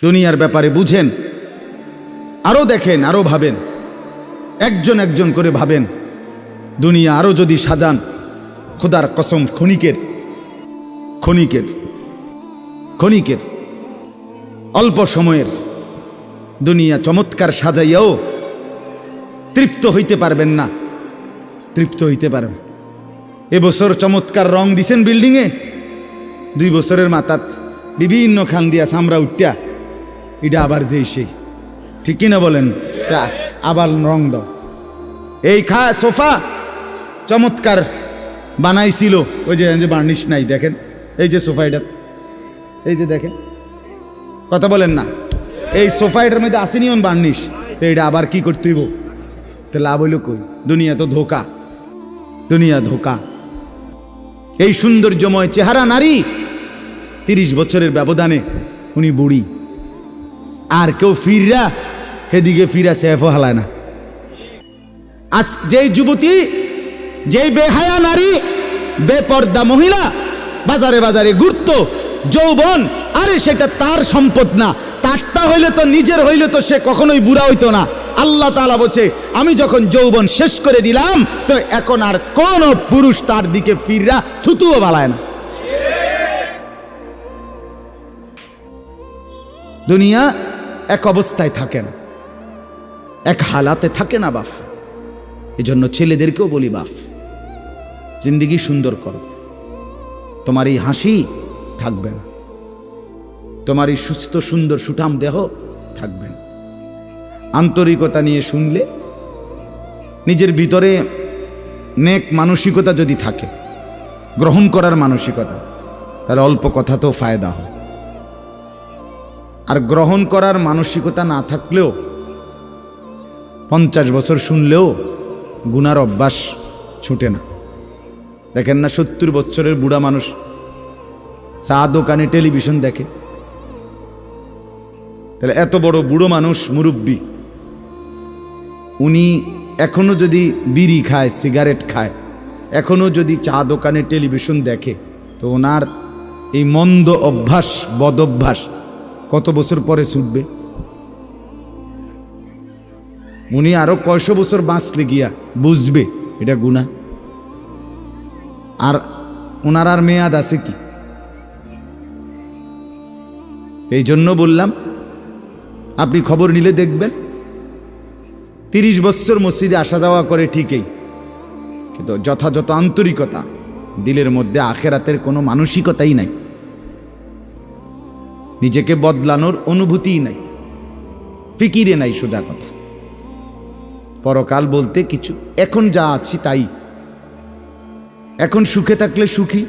দুনিয়ার ব্যাপারে বুঝেন, আরও দেখেন, আরও ভাবেন, একজন একজন করে ভাবেন। দুনিয়া আরও যদি সাজান, খোদার কসম ক্ষণিকের ক্ষণিকের ক্ষণিকের অল্প সময়ের দুনিয়া চমৎকার সাজাইয়াও তৃপ্ত হইতে পারবেন না, তৃপ্ত হইতে পারবেন। এবছর চমৎকার রং দিছেন বিল্ডিংয়ে, 2 বছরের মাথাত বিভিন্ন খান দিয়া চামড়া উঠিয়া এটা আবার যেই সেই, ঠিক কিনা বলেন? তা আবার রং দাও। এই সোফা চমৎকার বানাইছিল, ওই যে বার্নিশ নাই, দেখেন এই যে সোফা, এটা এই যে দেখেন, কথা বলেন না, এই সোফা এটার মধ্যে আসেনি অন বার্নিশ, তো এটা আবার কি করতে হইব? তো লাভ হইল কই? দুনিয়া তো ধোকা, দুনিয়া ধোকা। এই সৌন্দর্যময় চেহারা নারী 30 বছরের ব্যবধানে উনি বুড়ি, আর কেউ ফিররা হেদিকে ফিরা সেফও হালায় না। আজ যেই যুবতী, যেই বেহায়া নারী, বেপর্দা মহিলা বাজারে বাজারে ঘুরতো, যৌবন, আরে সেটা তার সম্পদ না, তারটা হইলে তো নিজের হইলে তো সে কখনোই বুড়া হইতো না। আল্লাহ তাআলা বলছে, আমি যখন যৌবন শেষ করে দিলাম, তো এখন আর কোন পুরুষ তার দিকে ফিররা থুতুও বালায় না। দুনিয়া এক অবস্থায় থাকে না, এক হালাতে থাকে না বাপ। এজন্য ছেলেদেরকেও বলি, বাপ জিন্দেগি সুন্দর করো। তোমার এই হাসি থাকবে না, তোমার এই সুস্থ সুন্দর সুঠাম দেহ থাকবে না। আন্তরিকতা নিয়ে শুনলে, নিজের ভিতরে নেক মানসিকতা যদি থাকে, গ্রহণ করার মানসিকতা, তাহলে অল্প কথাতেও ফায়দা হয়। আর গ্রহণ করার মানসিকতা না থাকলেও 50 বছর শুনলেও গুনার অভ্যাস ছুটে না। দেখেন না, 70 বছরের বুড়া মানুষ চা দোকানে টেলিভিশন দেখে, তাহলে এত বড় বুড়ো মানুষ, মুরব্বী, উনি এখনো যদি বিড়ি খায়, সিগারেট খায়, এখনো যদি চা দোকানে টেলিভিশন দেখে, তো ওনার এই মন্দ অভ্যাস, বদ অভ্যাস কত বছর পরে ছুটবে? উনি আরো কয়শো বছর বাঁচলে গিয়া বুঝবে এটা গুনাহ। আর ওনার আর মেয়াদ আছে কি? এই জন্য বললাম, আপনি খবর নিলে দেখবেন 30 বছর মসজিদে আসা যাওয়া করে ঠিকই, কিন্তু যথাযথ আন্তরিকতা, দিলের মধ্যে আখেরাতের কোনো মানসিকতাই নাই, নিজেকে বদলানোর অনুভূতিই নাই, ফিকিরে নাই। সোজা কথা, পরকাল বলতে কিছু, এখন যা আছি তাই। এখন সুখে থাকলে সুখী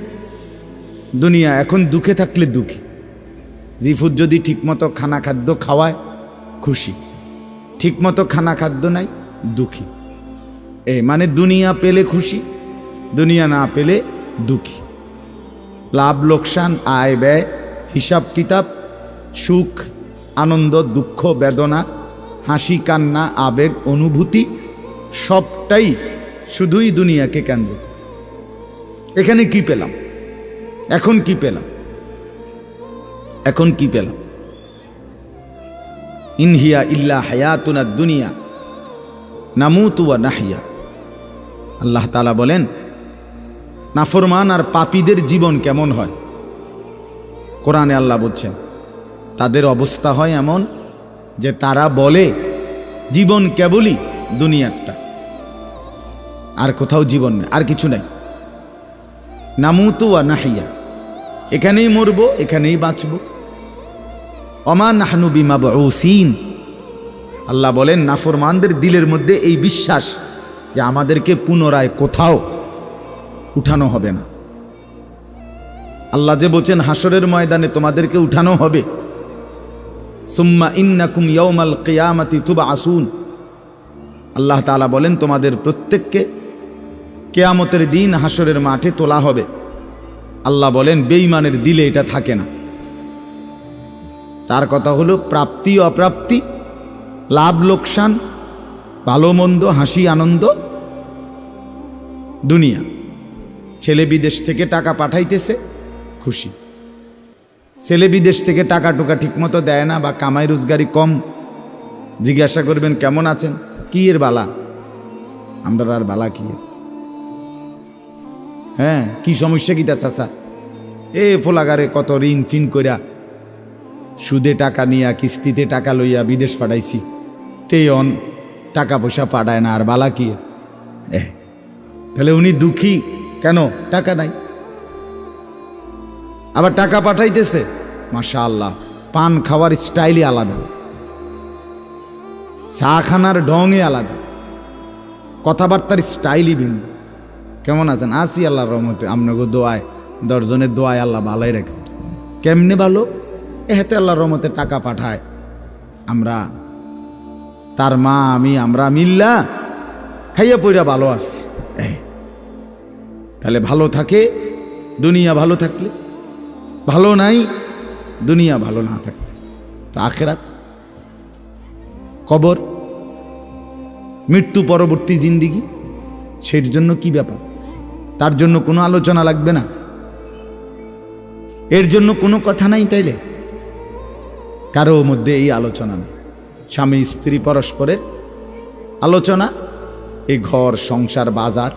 দুনিয়া, এখন দুঃখে থাকলে দুঃখী। জিফুত যদি ঠিকমতো খানা খাদ্য খাওয়ায় খুশি, ঠিকমতো খানা খাদ্য নাই দুঃখী। মানে দুনিয়া পেলে খুশি, দুনিয়া না পেলে দুঃখী। লাভ লোকসান, আয় ব্যয়, হিসাব কিতাব, সুখ আনন্দ, দুঃখ বেদনা, হাসি কান্না, আবেগ অনুভূতি, সবটাই শুধুই দুনিয়াকে কেন্দ্র। এখানে কি পেলাম? এখন কি পেলাম? এখন কি পেলাম? ইনহিয়া ইল্লা হায়াতুনা দুনিয়া নামুতু ওয়া নাহইয়া। আল্লাহ তাআলা বলেন, নাফরমান আর পাপীদের জীবন কেমন হয়? কোরআনে আল্লাহ বলছেন, তাদের অবস্থা হয় এমন যে তারা বলে জীবন কেবলই দুনিয়ারটা, আর কোথাও জীবন নেই, আর কিছু নাই। নামুতু ওয়া নাহইয়া, এখানেই মরব, এখানেই বাঁচব। ওমা নাহনু বিমাবউসিন। আল্লাহ বলেন, নাফরমানদের দিলের মধ্যে এই বিশ্বাস যে আমাদেরকে পুনরায় কোথাও উঠানো হবে না। আল্লাহ যে বলছেন হাসরের ময়দানে তোমাদেরকে উঠানো হবে, সুম্মা ইন্নাকুম ইয়াউমাল কিয়ামাতি তুবআসুন। আল্লাহ তাআলা বলেন, তোমাদের প্রত্যেককে কিয়ামতের দিন হাসরের মাঠে তোলা হবে। আল্লাহ বলেন, বেঈমানের দিলে এটা থাকে না। তার কথা হলো প্রাপ্তি অপ্রাপ্তি, লাভ লোকসান, ভালো মন্দ, হাসি আনন্দ, দুনিয়া। ছেলে বিদেশ থেকে টাকা পাঠাইতেছে, খুশি। ছেলে বিদেশ থেকে টাকা টুকা ঠিকমতো দেয় না বা কামাই রোজগারি কম, জিজ্ঞাসা করবেন কেমন আছেন, কি এর বালা, আমরা আর বালা কি এর, হ্যাঁ কি সমস্যা কি তা চাচা, এ ফোলাগারে কত ঋণ ফিন কইরা সুদে টাকা নিয়া কিস্তিতে টাকা লইয়া বিদেশ পাঠাইছি, তেয়ন টাকা পয়সা পাঠায় না, আর বালা কি এর। তাহলে উনি দুঃখী কেন, টাকা নাই, আবার টাকা পাঠাইতেছে মাশাআল্লাহ, পান খাওয়ার স্টাইলই আলাদা, চা খানার ঢঙে আলাদা, কথাবার্তার স্টাইলই ভিন্ন। কেমন আছেন, আসি আল্লাহর রহমতে, আপনাকে দোয়ায়, 10 জনের দোয়ায় আল্লাহ ভালোই রাখছে। কেমনে ভালো, এতে আল্লাহর রহমতে টাকা পাঠায়, আমরা তার মা আমি আমরা মিল্লা খাইয়া পইরা ভালো আছি। তাহলে ভালো থাকে দুনিয়া, ভালো থাকলে ভালো নাই দুনিয়া, ভালো না থাকলে তো আখিরাত, কবর, মৃত্যু পরবর্তী জিন্দিগি, সের জন্য কি ব্যাপার, তার জন্য কোনো আলোচনা লাগবে না, এর জন্য কোনো কথা নাই। তাইলে কারো মধ্যে এই আলোচনা নেই, স্বামী স্ত্রী পরস্পরের আলোচনা, এই ঘর সংসার বাজার,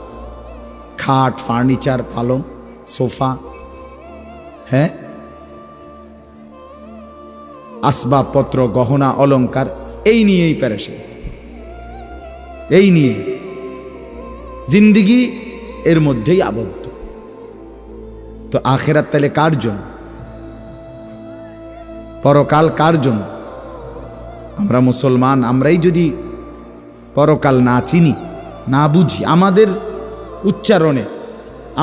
খাট ফার্নিচার পালং সোফা, হ্যাঁ আসবাবপত্র গহনা অলংকার, এই নিয়েই পেরেশান, এই নিয়ে জিন্দিগি এর মধ্যেই আবদ্ধ। তো আখিরাত তাহলে কার জন্য, পরকাল কার জন্য? আমরা মুসলমান, আমরাই যদি পরকাল না চিনি না বুঝি, আমাদের উচ্চারণে,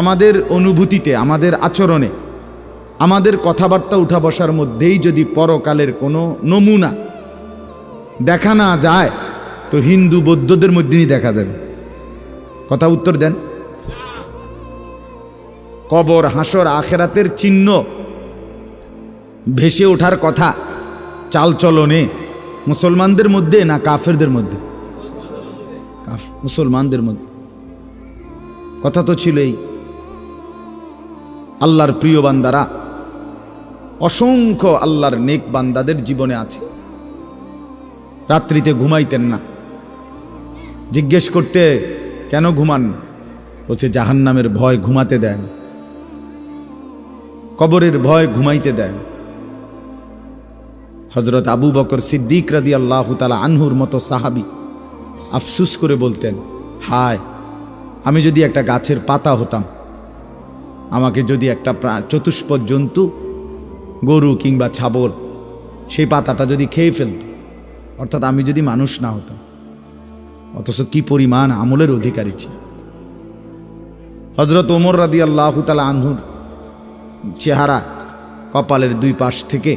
আমাদের অনুভূতিতে, আমাদের আচরণে, আমাদের কথাবার্তা উঠা বসার মধ্যেই যদি পরকালের কোনো নমুনা দেখা না যায়, তো হিন্দু বৌদ্ধদের মধ্যেই দেখা যাবে। কথা উত্তর দেন। কবর হাসর আখেরাতের চিহ্ন ভেসে ওঠার কথা চালচলনে মুসলমানদের মধ্যে না কাফেরদের মধ্যে? মুসলমানদের মধ্যে। কথা তো ছিলই। আল্লাহর প্রিয় বান্দারা, অসংখ্য আল্লাহর নেক বান্দাদের জীবনে আছে, রাত্রিতে ঘুমাইতেন না। জিজ্ঞেস করতে কেন ঘুমান না, বলছে জাহান্নামের ভয় ঘুমাতে দেয় না, কবরের ভয় ঘুমাইতে দেয় না। হযরত আবু বকর সিদ্দিক রাদিয়াল্লাহু তাআলা আনহুর মতো সাহাবী আফসুস করে বলতেন, হায় আমি যদি একটা গাছের পাতা হতাম, আমাকে যদি একটা চতুষ্পদ জন্তু, গরু কিংবা ছাগল, সেই পাতাটা যদি খেয়ে ফেলত, অর্থাৎ আমি যদি মানুষ না হতাম। অথচ কি পরিমাণ আমলের অধিকারী ছিল। হযরত ওমর রাদিয়াল্লাহু তাআলা আনহুর চেহারা, কপালের দুই পাশ থেকে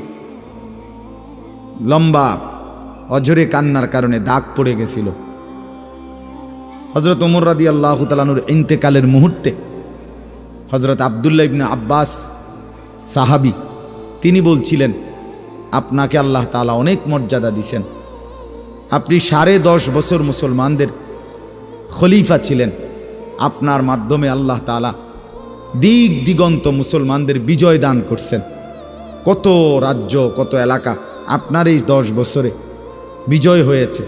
লম্বা অঝরে কান্নার কারণে দাগ পড়ে গেছিল। হযরত ওমর রাদিয়াল্লাহু তাআলা আনহুর ইন্তেকালের মুহূর্তে হযরত আব্দুল্লাহ ইবনে আব্বাস সাহাবী, তিনি বলছিলেন, আপনাকে আল্লাহ তাআলা অনেক মর্যাদা দিয়েছেন, আপনি 10.5 বছর মুসলমানদের খলিফা ছিলেন, আপনার মাধ্যমে আল্লাহ তাআলা দিক দিগন্ত মুসলমানদের বিজয় দান করছেন। কত রাজ্য, কত এলাকা আপনার এই 10 বছরে বিজয় হয়েছে।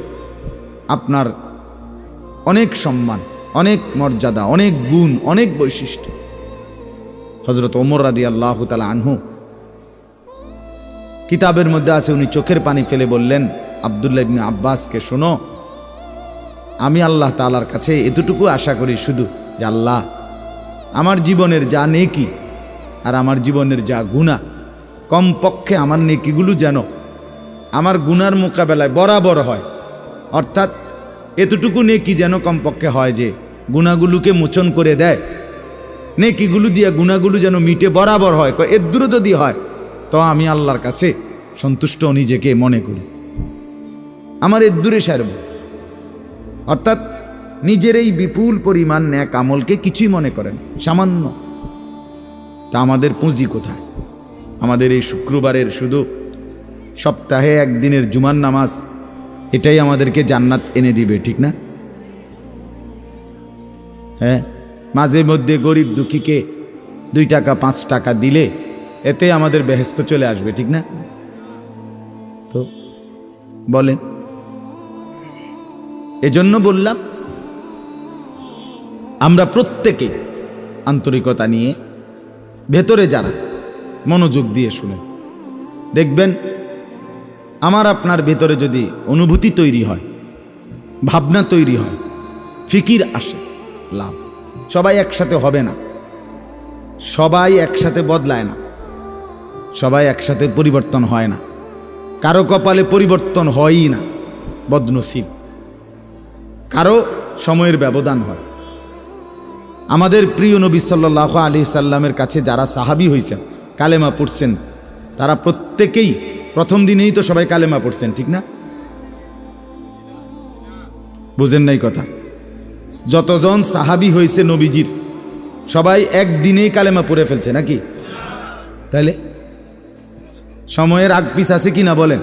আপনার অনেক সম্মান, অনেক মর্যাদা, অনেক গুণ, অনেক বৈশিষ্ট্য। হযরত ওমর রাদিয়াল্লাহু তাআলা আনহু, কিতাবের মধ্যে আছে, উনি চোখের পানি ফেলে বললেন আব্দুল্লাহ ইবনে আব্বাসকে, শোনো, আমি আল্লাহ তাআলার কাছে এতটুকু আশা করি শুধু, যে আল্লাহ আমার জীবনের যা নেকি আর আমার জীবনের যা গুনাহ, কমপক্ষে আমার নেকিগুলো যেন আমার গুনার মোকাবেলায় বরাবর হয়। অর্থাৎ এতটুকু নেকি যেন কমপক্ষে হয় যে গুনাহগুলোকে মোচন করে দেয়, নেকিগুলো দিয়ে গুনাহগুলো যেন মিটে বরাবর হয়। এর দূরে যদি হয় তো আমি আল্লাহর কাছে সন্তুষ্ট নিজেকে মনে করি, আমার এর দূরে সারব। অর্থাৎ নিজের এই বিপুল পরিমাণ নেক আমলকে কিছুই মনে করেন, সামান্য। তা আমাদের পুঁজি কোথায়? আমাদের এই শুক্রবারের শুধু সপ্তাহে একদিনের জুমার নামাজ, এটাই আমাদেরকে জান্নাত এনে দিবে, ঠিক না? হ্যাঁ, মাঝে মধ্যে গরিব দুঃখীকে 2 টাকা 5 টাকা দিলে এতে আমাদের বেহেশত চলে আসবে, ঠিক না? তো বলেন, এজন্য বললাম আমরা প্রত্যেকে আন্তরিকতা নিয়ে ভেতরে যারা মনোযোগ দিয়ে শুনেন, দেখবেন আমার আপনার ভেতরে যদি অনুভূতি তৈরি হয়, ভাবনা তৈরি হয়, ফিকির আসে, লাভ। সবাই একসাথে হবে না, সবাই একসাথে বদলায় না, সবাই একসাথে পরিবর্তন হয় না, কারো কপালে পরিবর্তন হয়ই না, বদনসিব। কারো সময়ের ব্যবধান হয়। আমাদের প্রিয় নবী সাল্লাল্লাহু আলাইহি সাল্লামের কাছে যারা সাহাবী হয়েছেন, কালেমা পড়ছেন, তারা প্রত্যেকেই প্রথম দিনেই তো সবাই কালেমা পড়ছেন, ঠিক না? বুঝেন নাই কথা? যতজন সাহাবী হয়েছে নবীজির, সবাই একদিনেই কালেমা পড়ে ফেলছে নাকি? তাইলে সময়ের আগ পিছ আছে কি না বলেন?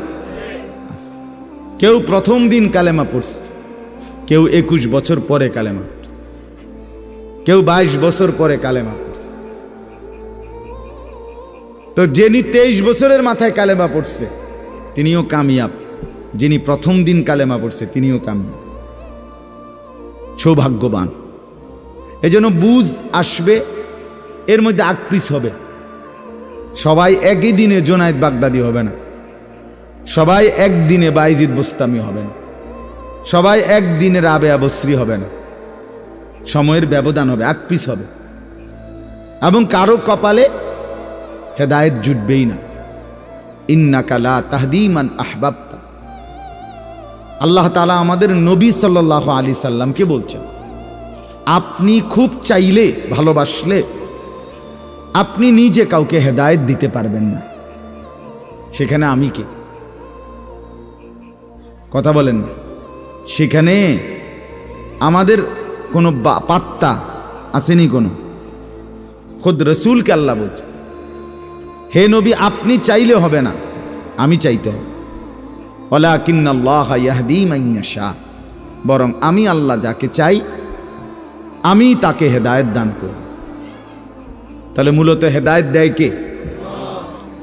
কেউ প্রথম দিন কালেমা পড়ছে, কেউ 21 বছর পরে কালেমা পড়ছে, কেউ 22 বছর পরে কালেমা পড়ছে। তো যিনি 23 বছরের মাথায় কালেমা পড়ছে তিনিও কামিয়াব, যিনি প্রথম দিন কালেমা পড়ছে তিনিও কামিয়াব, সৌভাগ্যবান। এজন্য বুঝ আসবে, এর মধ্যে আকপিস হবে। সবাই একই দিনে জোনায়েদ বাগদাদি হবে না, সবাই একদিনে বাইজিদ বোস্তামি হবে না, সবাই একদিনে রাবেয়া বসরি হবে না। সময়ের ব্যবধান হবে, আকপিস হবে, এবং কারো কপালে হেদায়েত জুটবেই না। ইন্নাকা লা তাহদি মান আহবাবতা। আল্লাহ তাআলা আমাদের নবী সাল্লাল্লাহু আলাইহি সাল্লামকে বলছেন, আপনি খুব চাইলে, ভালোবাসলে আপনি নিজে কাউকে হেদায়েত দিতে পারবেন না, সেখানে আমি কে? কথা বলেন না। সেখানে আমাদের কোনো পাত্তা আসেনি কোনো। খুদ রসুলকে আল্লাহ বলছে, হে নবী আপনি চাইলে হবে না, আমি চাইতে হবে। ওয়ালাকিন্নাল্লাহ ইয়াহদি মান ইয়াশা, বরং আমি আল্লাহ যাকে চাই আমি তাকে হেদায়েত দান করি। তাহলে মূলত হেদায়েত দেয় কে?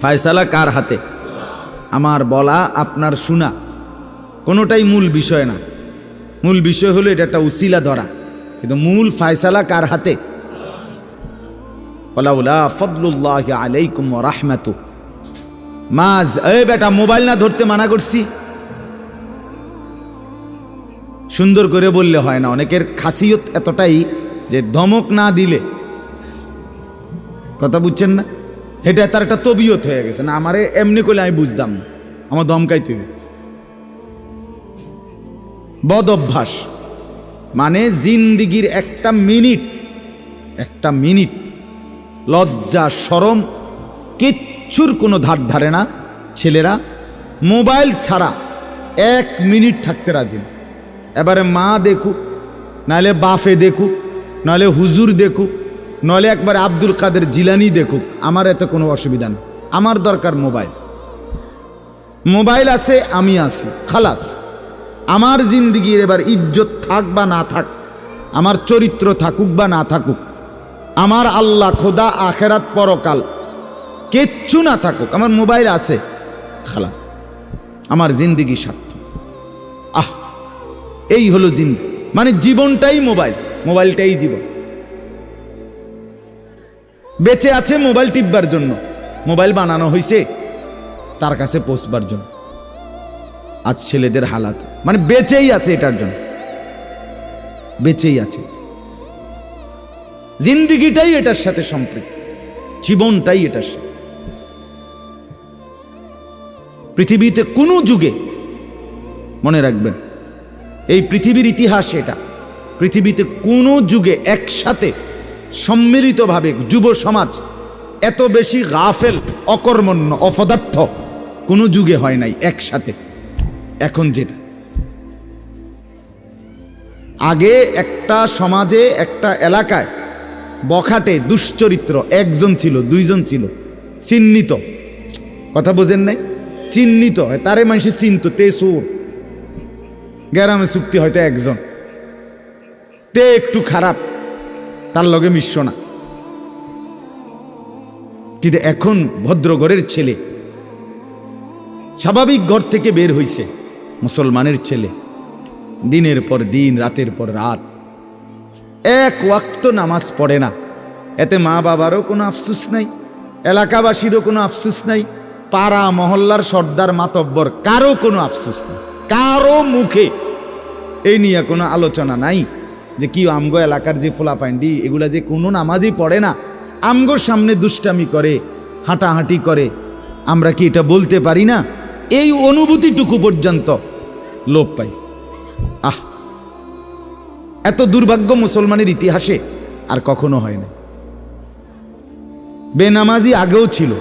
ফয়সালা কার হাতে? আমার বলা আপনার শোনা কোনোটাই মূল বিষয় না। মূল বিষয় হলো এটা একটা উসিলা ধরা, কিন্তু মূল ফয়সালা কার হাতে? ওয়ালাউলা ফাদলুল্লাহি আলাইকুম ওয়া রাহমাতু মাজ। এই বেটা, মোবাইল না ধরতে মানা করছি। সুন্দর করে বললে হয় না, অনেকের খাসিয়ত এতটাই যে ধমক না দিলে, কথা বুঝছেন না, এটা তার একটা তবিয়ত হয়ে গেছে। না আমারে এমনি করলে আমি বুঝতাম না, আমার ধমকাই তুই। বদ অভ্যাস মানে জিন্দিগির একটা মিনিট লজ্জা শরম কিচ্ছুর কোনো ধার ধারে না। ছেলেরা মোবাইল ছাড়া 1 মিনিট থাকতে রাজি না। এবারে মা দেখুক, নাহলে বাফে দেখুক, নাহলে হুজুর দেখুক, নাহলে একবারে আব্দুল কাদের জিলানি দেখুক, আমার এতে কোনো অসুবিধা নেই। আমার দরকার মোবাইল। মোবাইল আছে, আমি আছি, খালাস। আমার জিন্দিগির এবার ইজ্জত থাক বা না থাক, আমার চরিত্র থাকুক বা না থাকুক, আমার আল্লাহ খোদা আখেরাত পরকাল কিচ্ছু না থাকুক, আমার মোবাইল আছে, খালাস, আমার জিন্দিগি সার্থক। এই হলো জিন্দিগি, মানে জীবনটাই মোবাইল, মোবাইলটাই জীবন। বেঁচে আছে মোবাইল টিপবার জন্য, মোবাইল বানানো হয়েছে তার কাছে পৌঁছবার জন্য। আজ ছেলেদের হালাত মানে বেঁচেই আছে এটার জন্য, বেঁচেই আছে। জিন্দিগিটাই এটার সাথে সম্পৃক্ত, জীবনটাই এটার সাথে। পৃথিবীতে কোনো যুগে, মনে রাখবেন এই পৃথিবীর ইতিহাস এটা, পৃথিবীতে কোনো যুগে একসাথে সম্মিলিতভাবে যুব সমাজ এত বেশি গাফেল, অকর্মণ্য, অপদার্থ কোনো যুগে হয় নাই একসাথে। এখন যেটা আগে একটা সমাজে, একটা এলাকায় বখাটে দুশ্চরিত্র একজন ছিল, দুইজন ছিল, চিহ্নিত, কথা বোঝেন নাই, চিহ্নিত হয়, তারে মানুষে চিনত, তে সুর। গ্রামে চুক্তি হয়তো একজন, তে একটু খারাপ, তার লগে মিশ্র না। কিন্তু এখন ভদ্রঘরের ছেলে, স্বাভাবিক ঘর থেকে বের হইছে, মুসলমানের ছেলে, দিনের পর দিন, রাতের পর রাত এক ওয়াক্ত নামাজ পড়ে না। এতে মা বাবারও কোনো আফসোস নাই, এলাকাবাসীরও কোনো আফসোস নাই, পাড়া মহল্লার সর্দার মাতব্বর কারো কোনো আফসোস নেই, কারো মুখে এই নিয়ে কোনো আলোচনা নাই যে কি আমগো এলাকার যে ফোলাফাইন্ডি এগুলা যে কোনো নামাজই পড়ে না, আমগোর সামনে দুষ্টামি করে, হাঁটাহাঁটি করে, আমরা কি এটা বলতে পারি না? এই অনুভূতিটুকু পর্যন্ত লোপ পাইছে। আহ, এত দুর্ভাগ্য মুসলমানের ইতিহাসে আর কখনো হয় না। বেনামাজি আগেও ছিল,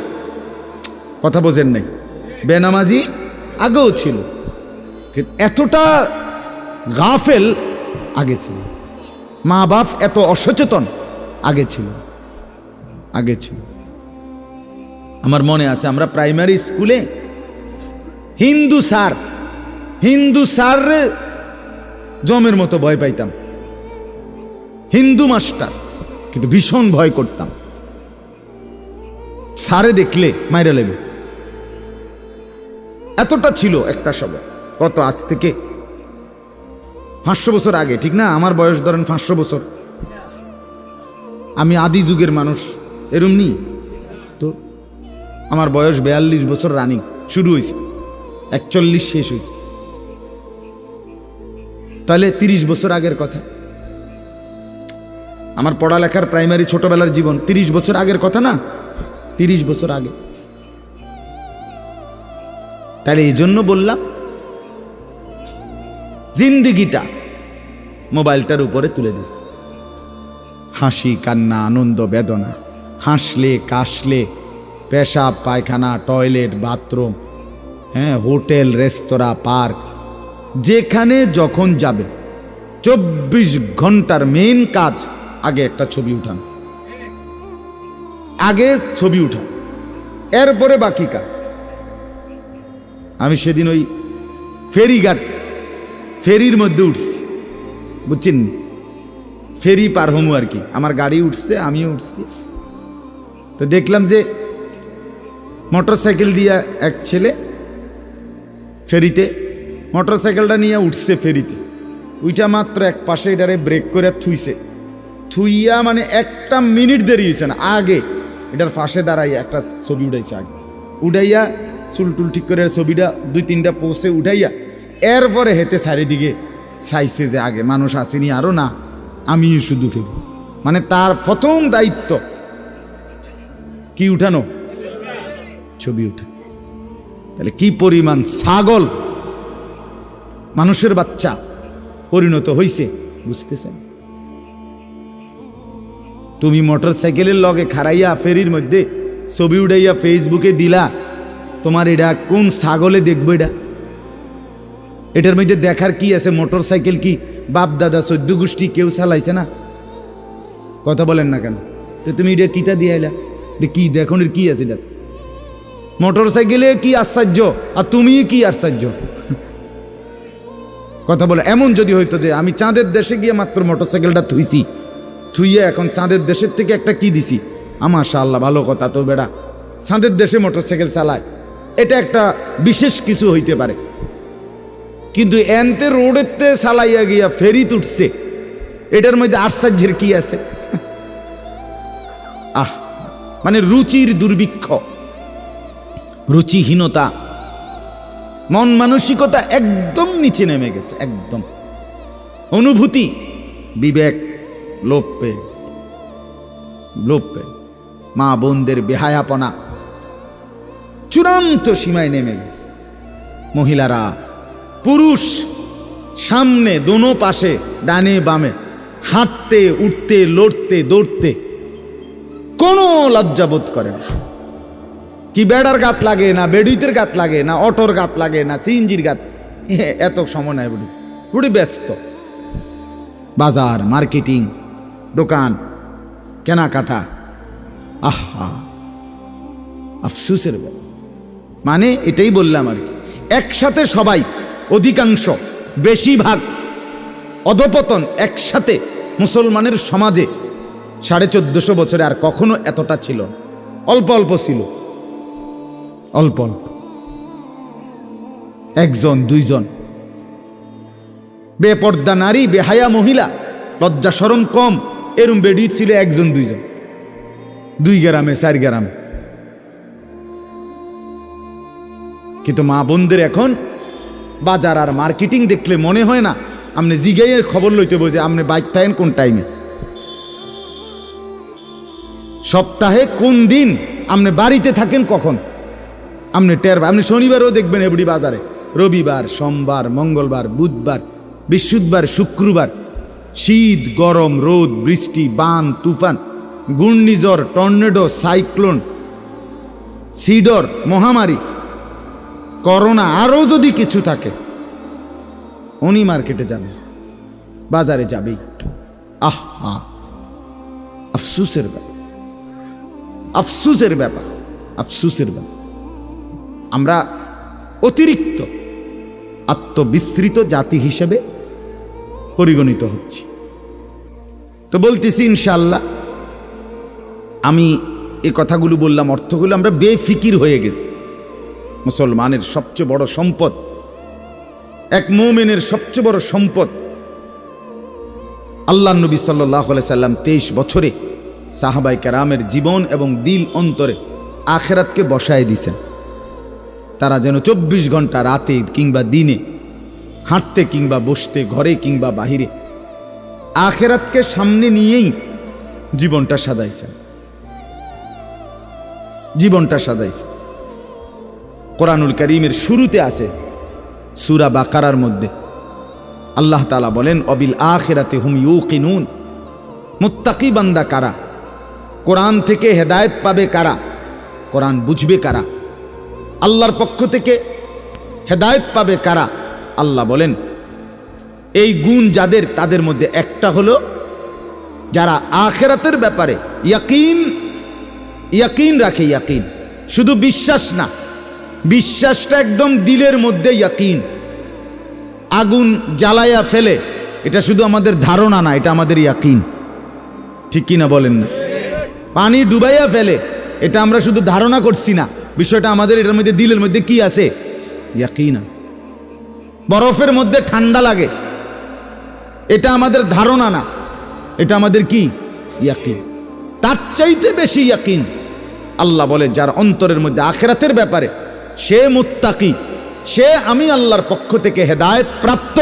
কথা বোঝেন নাই, বেনামাজি আগেও ছিল, কিন্তু এতটা গাফেল আগে ছিল, মা বাপ এত অসচেতন আগে ছিল। আমার মনে আছে আমরা প্রাইমারি স্কুলে হিন্দু স্যার জমের মতো ভয় পাইতাম, হিন্দু মাস্টার, কিন্তু ভীষণ ভয় করতাম। স্যারে দেখলে মাইরা লেবে, এতটা ছিল একটা সময়। কত, আজ থেকে 500 বছর আগে, ঠিক না? আমার বয়স ধরেন 500 বছর, আমি আদি যুগের মানুষ, এরম নি তো। আমার বয়স 42 বছর রানিং, শুরু হয়েছে 41 শেষ হয়েছে, তাহলে 30 বছর আগের কথা। আমার পড়ালেখার প্রাইমারি ছোটবেলার জীবন 30 বছর আগের কথা না, 30 বছর আগে। তাহলে এই জন্য বললাম জিন্দিগিটা মোবাইলটার উপরে তুলে দিস, হাসি কান্না আনন্দ বেদনা, হাসলে কাশলে, পেশাব পায়খানা টয়লেট বাথরুম, হ্যাঁ, হোটেল রেস্তোরাঁ পার্ক, যেখানে যখন যাবে 24 ঘন্টার মেইন কাজ আগে একটা ছবি উঠান, আগে ছবি উঠান, এরপরে বাকি কাজ। আমি সেদিন ওই ফেরির মধ্যে উঠছি, বুঝছেন, ফেরি পার হমু আর কি, আমার গাড়ি উঠছে, আমিও উঠছি, তো দেখলাম যে মোটরসাইকেল দিয়ে এক ছেলে ফেরিতে, মোটরসাইকেলটা নিয়ে উঠছে ফেরিতে, ওইটা মাত্র এক পাশে এটারে ব্রেক করে থুইয়া মানে 1 মিনিট দেরি হয়েছে না, আগে এটার পাশে দাঁড়াইয়া একটা ছবি উঠাইছে, আগে উঠাইয়া চুলটুল ঠিক করে ছবিটা 2-3টা পোস্টে উঠাইয়া এরপরে হেতে চারিদিকে চাইছে যে আগে মানুষ আসেনি আরো না, আমি শুধু ফেরি। মানে তার প্রথম দায়িত্ব কি উঠানো, ছবি উঠা। তাহলে কি পরিমাণ ছাগল মানুষের বাচ্চা পরিণত হইছে বুঝতেছেন? তুমি মোটরসাইকেলের লগে খাড়াইয়া ফেরির মধ্যে ছবি উঠাইয়া ফেসবুকে দিলা, তোমার এটা কোন ছাগলে দেখবো? এটার মধ্যে দেখার কি আছে? মোটরসাইকেল কি বাপ দাদা 14 গোষ্ঠী কেউ চালাইছে না? কথা বলেন না কেন? তো তুমি এটা কিতা দিয়ে আইলা, কি দেখুন কি আছে এটা? মোটরসাইকেলে কি আশ্চর্য আর তুমি কি আশ্চর্য? কথা বলে এমন যদি হইতো যে আমি চাঁদের দেশে গিয়ে মাত্র মোটরসাইকেলটা থুইয়া এখন চাঁদের দেশের থেকে একটা কি দিছি, মাশাআল্লাহ ভালো কথা, তো বেড়া চাঁদের দেশে মোটরসাইকেল চালায়, এটা একটা বিশেষ কিছু হইতে পারে। কিন্তু এনতে রোডেতে চালাইয়া গিয়া ফেরি উঠছে, এটার মধ্যে আশ্চর্যের কি আছে? মানে রুচির দুর্ভিক্ষ, রুচিহীনতা, মন মানসিকতা একদম নিচে নেমে গেছে, একদম অনুভূতি বিবেক লোপ পেয়ে গেছে, মা বোনদের বেহায়াপনা চূড়ান্ত সীমায় নেমে গেছে। মহিলারা পুরুষ সামনে দোনো পাশে ডানে বামে হাঁটতে উঠতে লড়তে দৌড়তে কোনো লজ্জাবোধ করে না। কি বেড়ার গাত লাগে না, বেড়িতের গাত লাগে না, অটোর গাত লাগে না, সিএনজির গাত, এত সময় নাই। বুড়ি ব্যস্ত, বাজার মার্কেটিং, দোকান কেনাকাটা, আফসুসের ব্যাপার। মানে এটাই বললাম আর কি, একসাথে সবাই, অধিকাংশ বেশিরভাগ অধপতন একসাথে মুসলমানের সমাজে 1450 বছরে আর কখনো এতটা ছিল না। অল্প অল্প ছিল, অল্প অল্প, একজন দুইজন। বেপর্দা নারী, বেহায়া মহিলা, লজ্জা শরম কম, এরম বেডি ছিল একজন দুইজন, 2 গ্রামে 4 গ্রামে। কিন্তু মা বোনদের এখন বাজার আর মার্কেটিং দেখলে মনে হয় না আপনি জিগাইয়ের খবর লইতে বোঝে আপনি বাইক থাকেন কোন টাইমে, সপ্তাহে কোন দিন আপনি বাড়িতে থাকেন কখন আপনি টের। আপনি শনিবারও দেখবেন এবড়ি বাজারে, রবিবার, সোমবার, মঙ্গলবার, বুধবার, বৃহস্পতিবার, শুক্রবার, শীত, গরম, রোদ, বৃষ্টি, বান, তুফান, ঘূর্ণিঝড়, টর্নেডো, সাইক্লোন, সিডর, মহামারী, করোনা, আরও যদি কিছু থাকে, উনি মার্কেটে যাবে, বাজারে যাবেই। আহা, আফসুসের ব্যাপার, আফসুসের ব্যাপার, আফসুসের ব্যাপার। আমরা অতিরিক্ত আত্মবিস্মৃত জাতি হিসেবে পরিগণিত হচ্ছি। তো বলতেছি ইনশাআল্লাহ, আমি এই কথাগুলো বললাম, অর্থগুলো আমরা বেফিকির হয়ে গেছি। মুসলমানের সবচেয়ে বড় সম্পদ, এক মুমিনের সবচেয়ে বড় সম্পদ, আল্লাহ নবী সাল্লাল্লাহু আলাইহি সাল্লাম 23 বছরে সাহাবায়ে কেরামের জীবন এবং দিল অন্তরে আখিরাতকে বসায় দিয়েছেন। তারা যেন 24 ঘন্টা রাতে কিংবা দিনে, হাঁটতে কিংবা বসতে, ঘরে কিংবা বাহিরে, আখিরাতকে সামনে নিয়েই জীবনটা সাজাইছেন, জীবনটা সাজাইছেন। কোরআনুল কারীমের শুরুতে আছে সূরা বাকারার মধ্যে আল্লাহ তাআলা বলেন, অবিল আখিরাতি হুম ইউকিনুন, মুত্তাকি বান্দা কারা, কোরআন থেকে হেদায়েত পাবে কারা, কোরআন বুঝবে কারা, আল্লাহর পক্ষ থেকে হেদায়েত পাবে কারা। আল্লাহ বলেন এই গুণ যাদের, তাদের মধ্যে একটা হলো যারা আখিরাতের ব্যাপারে ইয়াকিন রাখে। ইয়াকিন শুধু বিশ্বাস না, বিশ্বাসটা একদম দিলের মধ্যে ইয়াকিন। আগুন জ্বালাইয়া ফেলে, এটা শুধু আমাদের ধারণা না, এটা আমাদের ইয়াকিন। ঠিক কিনা বলেন না? পানি ডুবাইয়া ফেলে, এটা আমরা শুধু ধারণা করছি না, বিষয়টা আমাদের এটার মধ্যে দিলের মধ্যে কি আছে? ইয়াকিন আছে। বরফের মধ্যে ঠান্ডা লাগে, এটা আমাদের ধারণা না, এটা আমাদের কি? ইয়াকিন। তার চাইতে বেশি ইয়াকিন আল্লাহ বলে যার অন্তরের মধ্যে আখিরাতের ব্যাপারে, সে মুত্তাকি, সে আমি আল্লাহর পক্ষ থেকে হেদায়েত প্রাপ্ত,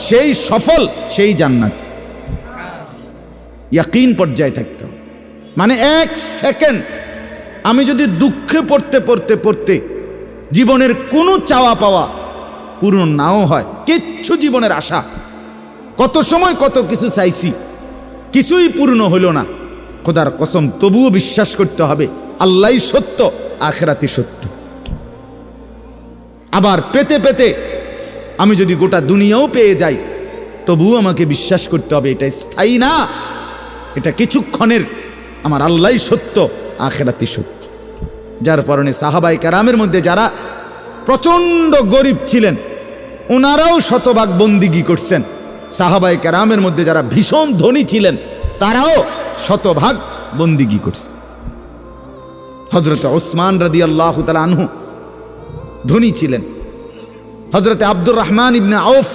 সেই সফল, সেই জান্নাতি। ইয়াকিন পর্যায়ে থাকতে হবে। মানে 1 সেকেন্ড আমি যদি দুঃখে পড়তে পড়তে পড়তে জীবনের কোনো চাওয়া পাওয়া পূরণ নাও হয়, কিচ্ছু জীবনের আশা, কত সময় কত কিছু চাইছি, কিছুই পূর্ণ হইল না, খোদার কসম তবুও বিশ্বাস করতে হবে আল্লাহই সত্য, আখিরাতই সত্য। আবার পেতে পেতে আমি যদি গোটা দুনিয়াও পেয়ে যাই, তবুও আমাকে বিশ্বাস করতে হবে এটা স্থায়ী না, এটা কিছুক্ষণের, আমার আল্লাহই সত্য, আখিরাতই সত্য। যার কারণে সাহাবায়ে কেরামের মধ্যে যারা প্রচণ্ড গরিব ছিলেন, ওনারাও শতভাগ বন্দিগি করছেন। সাহাবায়ে কেরামের মধ্যে যারা ভীষণ ধনী ছিলেন, তারাও শতভাগ বন্দিগি করছে। হযরত ওসমান রাদিয়াল্লাহু তাআলা আনহু ধনী ছিলেন। হযরত আব্দুর রহমান ইবনে আউফ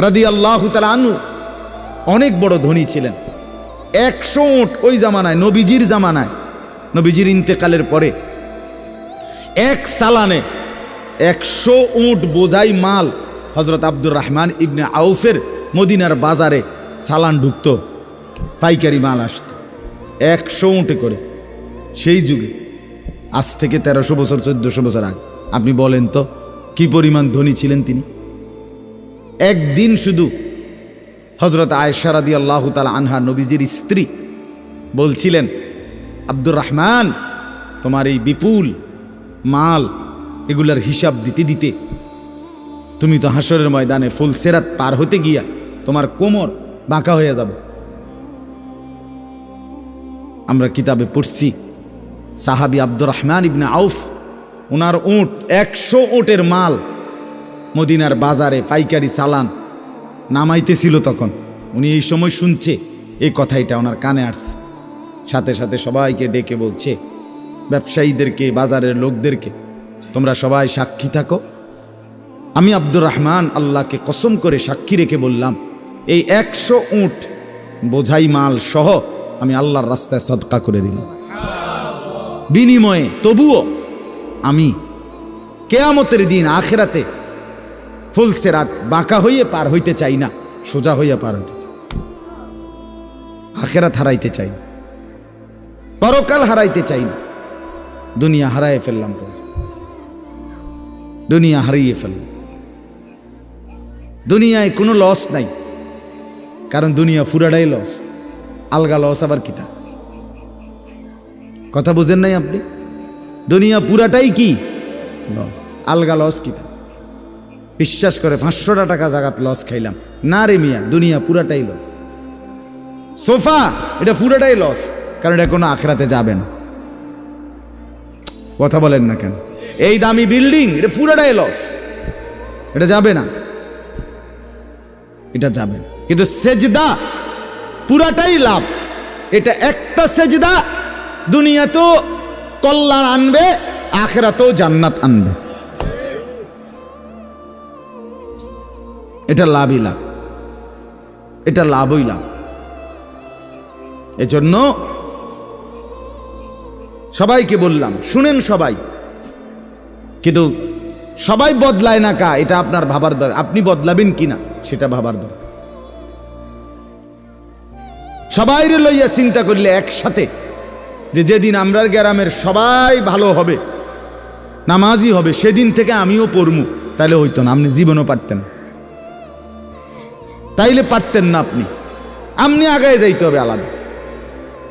রাদিয়াল্লাহু তাআলা আনহু অনেক বড় ধনী ছিলেন। 100 উট ওই জামানায়, নবীজির জামানায়, নবীজির ইন্তেকালের পরে এক সালানে 100 উট বোঝাই মাল হযরত আব্দুর রহমান ইবনে আউফের মদিনার বাজারে সালান ঢুকতো, পাইকারি মাল আসতো 100 উটে করে। সেই যুগে, আজ থেকে 1300 বছর 1400 বছর আগে, আপনি বলেন তো কি পরিমাণ ধনী ছিলেন তিনি। একদিন শুধু হযরত আয়েশা রাদিয়াল্লাহু তাআলা আনহা, নবীজির স্ত্রী, বলছিলেন, আব্দুর রহমান, তোমার এই বিপুল মাল, এগুলার হিসাব দিতে দিতে তুমি তো হাসরের ময়দানে ফুলসিরাত পার হতে গিয়া তোমার কোমর বাঁকা হয়ে যাবে। আমরা কিতাবে পড়ছি সাহাবী আব্দুর রহমান ইবনে আউফ, ওনার উট 100 উটের মাল মদিনার বাজারে পাইকারি চালান নামাইতেছিল। তখন উনি এই সময় শুনছে এই কথাটা, ওনার কানে আসছে। সাথে সাথে সবাইকে ডেকে বলছে, ব্যবসায়ীদেরকে, বাজারের লোকদেরকে, তোমরা সবাই সাক্ষী থাকো। আমি আব্দুর রহমান আল্লাহকে কসম করে সাক্ষী রেখে বললাম, এই 100 উট বোঝাই মাল সহ আমি আল্লাহর রাস্তায় সদকা করে দিলাম। বিনিময়ে তবুও আমি কেয়ামতের দিন আখিরাতে ফুলসিরাত বাঁকা হইয়ে পার হইতে চাই না, সোজা হইয়া পার হইতে চাই। আখিরাত হারাইতে চাই না, পরকাল হারাইতে চাই না। দুনিয়া হারাইয়ে ফেললাম, দুনিয়া হারিয়ে ফেললাম। দুনিয়ায় কোনো লস নাই, কারণ দুনিয়া পুরাটাই লস। আলগা লস আবার কিতা? কথা বুঝেন নাই আপনি? দুনিয়া পুরাটাই কি লস, আলগা লস কিতা? বিশ্বাস করে 500 টাকা জাগাত লস খাইলাম না রে মিয়া, দুনিয়া পুরাটাই লস। সোফা এটা পুরাটাই লস, কারণ এটা কোনো আখিরাতে যাবে না। কথা বলেন না কেন? এই দামি বিল্ডিং এটা পুরাটাই লস, এটা যাবে না, এটা যাবে না। কিন্তু সেজদা পুরাটাই লাভ। এটা একটা সেজদা দুনিয়াতেও কল্যাণ আনবে, আখিরাতেও জান্নাত আনবে। এটা লাভই লাভ, এটা লাভই লাভ। এজন্য সবাইকে বললাম, শুনেন সবাই, কিন্তু সবাই বদলায় না কা, এটা আপনার ভাবার দরকার। আপনি বদলাবেন কিনা সেটা ভাবার দরকার। সবাই লইয়া চিন্তা করলে একসাথে, যে যেদিন আমরা গ্রামের সবাই ভালো হবে, নামাজি হবে, সেদিন থেকে আমিও পড়মু, তাইলে হইতো না। আপনি জীবনও পারতেন, তাইলে পারতেন না। আপনি আগায় যাইতে হবে আলাদা,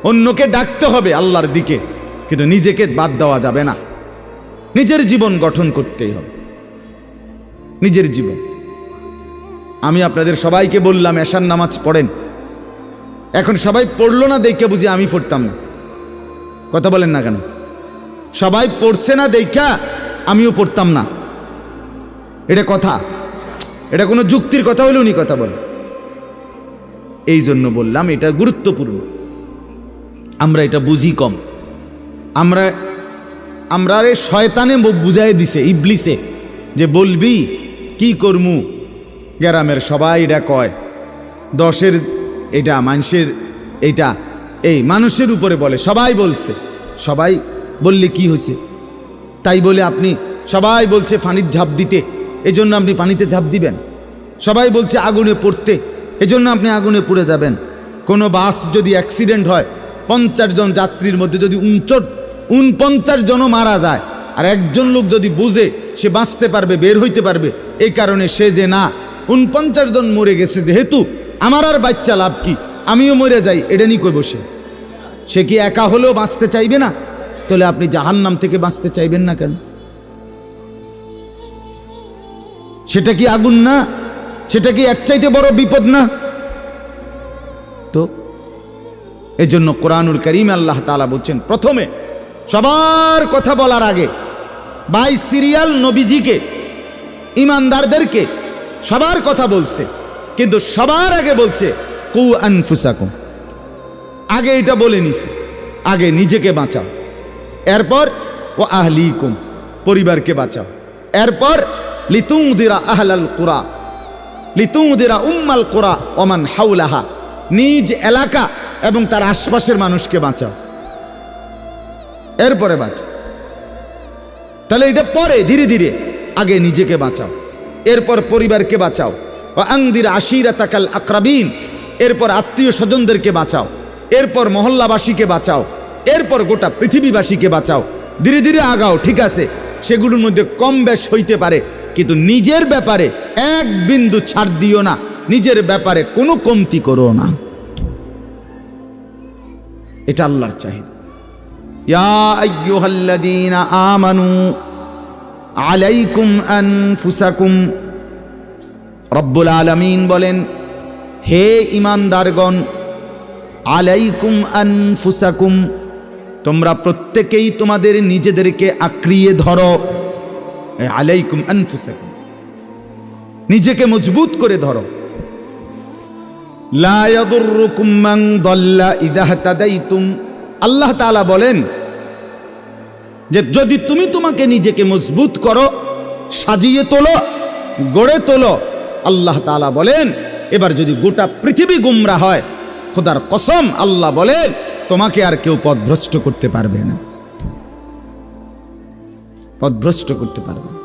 অন্যকে ডাকতে হবে আল্লাহর দিকে, কিন্তু নিজেকে বাদ দেওয়া যাবে না। নিজের জীবন গঠন করতেই হবে, নিজের জীবন। আমি আপনাদের সবাইকে বললাম এশার নামাজ পড়েন। এখন সবাই পড়লো না দেখে বুঝি আমি পড়তাম না। কথা বলেন না কেন? সবাই পড়ছে না দেখা আমিও পড়তাম না, এটা কথা? এটা কোনো যুক্তির কথা হলেও নি কথা বলে। এই জন্য বললাম এটা গুরুত্বপূর্ণ। আমরা এটা বুঝি কম। আমরা শয়তানে বুঝাই দিছে, ইবলিসে, যে বলবি কি করমু, গ্রামের সবাই এটা কয়, 10-এর এটা মানুষের, এটা এই মানুষের উপরে বলে, সবাই বলছে। সবাই বললে কি হয়েছে? তাই বলে আপনি, সবাই বলছে পানির ঝাঁপ দিতে, এজন্য আপনি পানিতে ঝাঁপ দিবেন? সবাই বলছে আগুনে পড়তে, এজন্য আপনি আগুনে পুড়ে যাবেন? কোনো বাস যদি অ্যাক্সিডেন্ট হয়, 50 জন যাত্রীর মধ্যে যদি 49 জনও মারা যায়, আর একজন লোক যদি বুঝে সে বাঁচতে পারবে, বের হইতে পারবে, এই কারণে সে যে না 49 জন মরে গেছে, যেহেতু আমার আর বাচ্চা লাভ কি, আমিও মরে যাই, এটা নিয়ে কই বসে? সে কি একা হলেও বাঁচতে চাইবে না? তাহলে আপনি জাহান্নাম থেকে বাঁচতে চাইবেন না কেন? সেটা কি আগুন না? সেটা কি এর চাইতে বড় বিপদ না? তো এই জন্য কোরআনুল কারীমে আল্লাহ তাআলা বলছেন, প্রথমে সবার কথা বলার আগে বাই সিরিয়াল নবীজিকে, ইমানদারদেরকে সবার কথা বলছে, কিন্তু সবার আগে বলছে কু আনফুসাকুম। আগে এটা বলে নিছে, আগে নিজেকে বাঁচাও, এরপর ও আহলিকুম, পরিবারকে বাঁচাও, এরপর লিতুনদিরা আহলাল কুরা, লিতুনদিরা উম্মাল কুরা ওমান হাওলাহা, নিজ এলাকা এবং তার আশপাশের মানুষকে বাঁচাও, এরপরে বাঁচাও। তাহলে এটা পরে ধীরে ধীরে, আগে নিজেকে বাঁচাও, এরপর পরিবারকে বাঁচাও। ও আনদির আশিরাতাকাল আকরাবিন, এরপর আত্মীয় স্বজনদেরকে বাঁচাও, এরপর মহল্লাবাসীকে বাঁচাও, এরপর গোটা পৃথিবীবাসীকে বাঁচাও। ধীরে ধীরে আগাও, ঠিক আছে, সেগুলোর মধ্যে কম বেশ হইতে পারে, কিন্তু নিজের ব্যাপারে এক বিন্দু ছাড় দিও না, নিজের ব্যাপারে কোনো কমতি করো না। এটা আল্লাহর চাহিদা। ইয়া আইয়ুহাল্লাযীনা আমানু আলাইকুম আনফুসাকুম, রব্বুল আলামিন বলেন, হে ঈমানদারগণ, আলাইকুম আনফুসাকুম, তোমরা প্রত্যেকেই তোমাদের নিজেদেরকে আঁকড়িয়ে ধরো। আলাইকুম আনফুসাকুম, নিজেকে মজবুত করে ধরো। লা ইয়াদুররুকুম মান দাল্লা ইযা হাতাদাইতুম, আল্লাহ তাআলা বলেন, যে যদি তুমি তোমাকে নিজেকে মজবুত করো, সাজিয়ে তোলো, গড়ে তোলো, আল্লাহ তাআলা বলেন এবার যদি গোটা পৃথিবী গুমরা হয়, খোদার কসম আল্লাহ বলেন তোমাকে আর কেউ পথভ্রষ্ট করতে পারবে না, পথভ্রষ্ট করতে পারবে না।